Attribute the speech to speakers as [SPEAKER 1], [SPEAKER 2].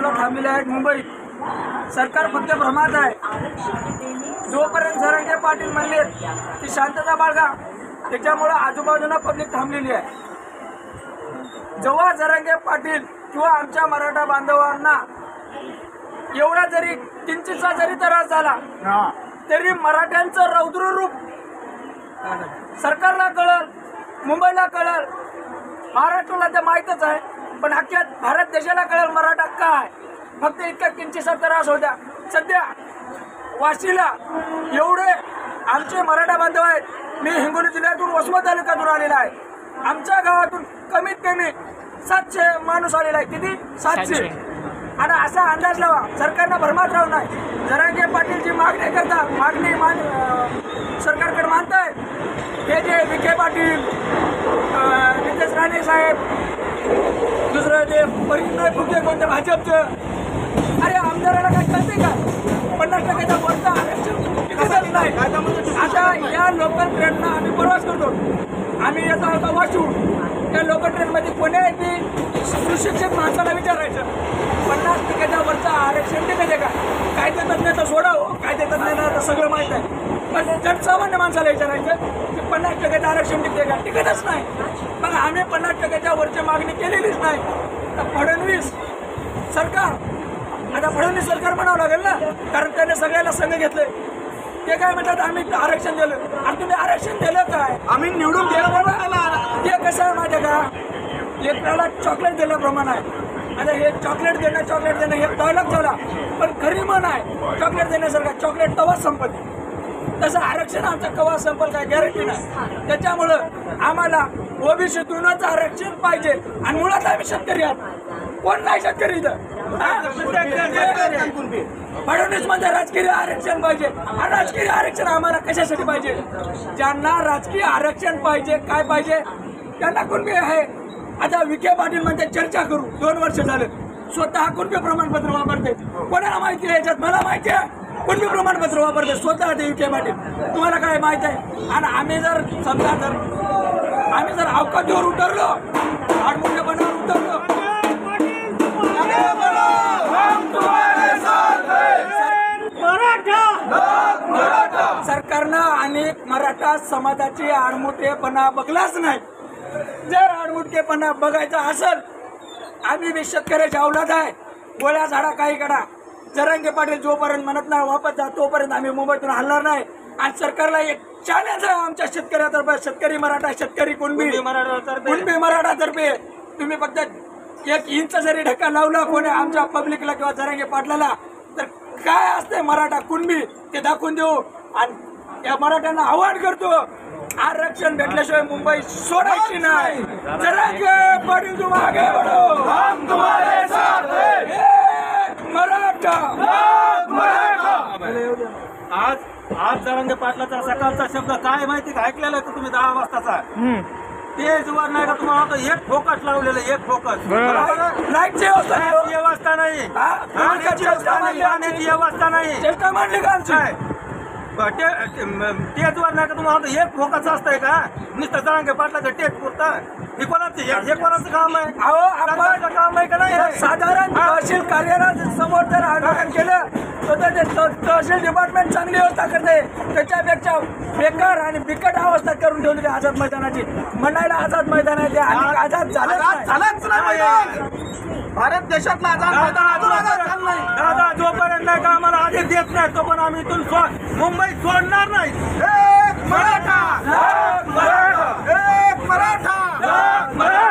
[SPEAKER 1] बाजूला थांबलेले आहेत मुंबईत। सरकार फक्त भ्रमात आहे। जोपर्यंत जरांगे पाटील म्हणले की शांतता बाळगा, त्याच्यामुळे आजूबाजूला पब्लिक थांबलेली आहे। जेव्हा जरांगे पाटील किंवा आमच्या मराठा बांधवांना एवढा जरी किंचितचा जरी त्रास झाला तरी मराठ्यांचं रौद्र रूप सरकारला कळल, मुंबईला कळल, महाराष्ट्राला ते माहीतच आहे, पण अख्ख्या भारत देशाला कळल मराठा काय। फक्त इतका किंचितचा त्रास होता। सध्या वाशीला एवढे आमचे मराठा बांधव आहेत। मी हिंगोली जिल्ह्यातून वसमत तालुक्यातून आलेला आहे। आमच्या गावातून कमीत कमी 700 माणूस आलेला आहे। किती? 700। आणि असा अंदाज लावा, सरकारनं भरमात राहू नाही। जरांगे पाटील जी मागणी करतात, सरकारकडे मानताय, हे जे विखे पाटील, नितेश राणे साहेब, दुसरं ते परिणय फुके कोणत्या भाजपचं, अरे आमदाराला काय कळते का? 50% वरचा आरक्षण तिकीटच नाही। आता या लोकल ट्रेनना आम्ही प्रवास करतो, आम्ही येतो होता वाशू, त्या लोकल ट्रेनमध्ये कोणी आहे की सुशिक्षित माणसाला विचारायचं 50% वरचा आरक्षण तिकीट का? कायदेतज्ञ तर सोडावं, कायदेतज्ञांना तर सगळं माहीत आहे, पण जनसामान्य माणसाला विचारायचं की 50% आरक्षण तिकीट का? तिकीटच नाही। मग आम्ही 50% वरची मागणी केलेलीच नाही। तर फडणवीस सरकार, आता फडणवीस सरकार म्हणावं लागेल ना, कारण त्याने सगळ्याला संघ घेतले। ते काय म्हणतात आम्ही आरक्षण दिलं। आणि तुम्ही आरक्षण दिलं काय? आम्ही निवडून दिलं बरोबर। ते कसं आहे माहिती का, लेकराला चॉकलेट दिल्याप्रमाणे आहे। आता हे चॉकलेट देणं हे डायलॉग झाला, पण खरी म्हण आहे चॉकलेट देण्यासारखं, चॉकलेट तवाच संपत। तसं आरक्षण आमचं कवा संपल काय गॅरंटी नाही। त्याच्यामुळं आम्हाला ओबीसीतूनच आरक्षण पाहिजे। आणि मुळात आम्ही शेतकरी आहोत, कोण नाही शेतकरी इथं। फडणवीस म्हणजे राजकीय आरक्षण पाहिजे। आणि राजकीय आरक्षण आम्हाला कशासाठी पाहिजे? ज्यांना राजकीय आरक्षण पाहिजे, काय पाहिजे, त्यांना कुणबी आहे। आता विखे पाटील म्हणते चर्चा करू, 2 वर्ष झाले, स्वतः कुणबी प्रमाणपत्र वापरते। कोणाला माहिती आहे याच्यात? मला माहिती आहे कुणबी प्रमाणपत्र वापरते स्वतः ते विखे पाटील। तुम्हाला काय माहित आहे? आणि आम्ही जर समजा आम्ही जर अवकाशावर उतरलो, आडमुठेपणावर उतरलो, सरकारनं अनेक मराठा समाजाची आडमुठेपणा बघलाच नाही। जर आडमुठेपणा बघायचा असेल, आम्ही बी शेतकऱ्याची औलाद आहे, गोळ्या झाडा काही करा। जरांगे पाटील जोपर्यंत म्हणत नाही वापस जा, तोपर्यंत आम्ही मुंबईतून हलणार नाही। आणि सरकारला एक चॅलेंज आहे आमच्या शेतकऱ्यातर्फे, शेतकरी मराठा, शेतकरी कुणबी मराठातर्फे, तुम्ही फक्त 1 इंच जरी ढक्का लावला कोणी आमच्या पब्लिकला किंवा जरांगे पाटलाला, तर काय असते मराठा कुणबी ते दाखवून देऊ। आणि या मराठ्यांना आव्हान करतो, आरक्षण भेटल्याशिवाय मुंबई सोडायची नाही। जरांगे पाटील तुम आगे बढ़ो, हम तुम्हारे साथ हैं, मराठा।
[SPEAKER 2] आज जरांगे पाटलाचा सकाळचा शब्द काय माहिती का? ऐकलेला आहे तुम्ही 10 वाजताचा? ते जुवार नाही का तुम्हाला? आता 1 फोकस लावलेलं, 1 फोकस,
[SPEAKER 1] लाईटची
[SPEAKER 2] व्यवस्था नाही, पाण्याची व्यवस्था नाही,
[SPEAKER 1] चेष्टा मांडली का आमची?
[SPEAKER 2] तेच वर नाही का तुम्हाला? 1 फोकस असतंय का? नुसतं जरांगे पाटलाचं टेट पुरतं? हे कोणाचं काम आहे?
[SPEAKER 1] अहो
[SPEAKER 2] काम आहे का नाही?
[SPEAKER 1] साधारण तहसील कार्यालय समोर जर आंदोलन केलं तर ते तहसील डिपार्टमेंट चांगली व्यवस्था करते, त्याच्यापेक्षा बेकार आणि बिकट अवस्था करून ठेवली आझाद मैदानाची। म्हणायला आझाद मैदान आहे ते, आणि आझाद झालंच नाही।
[SPEAKER 2] भारत देशातला दादा जोपर्यंत नाही का आम्हाला आदेश देत नाही, तो पण आम्ही इथून मुंबई सोडणार नाही। मराठा, मराठा, मराठा।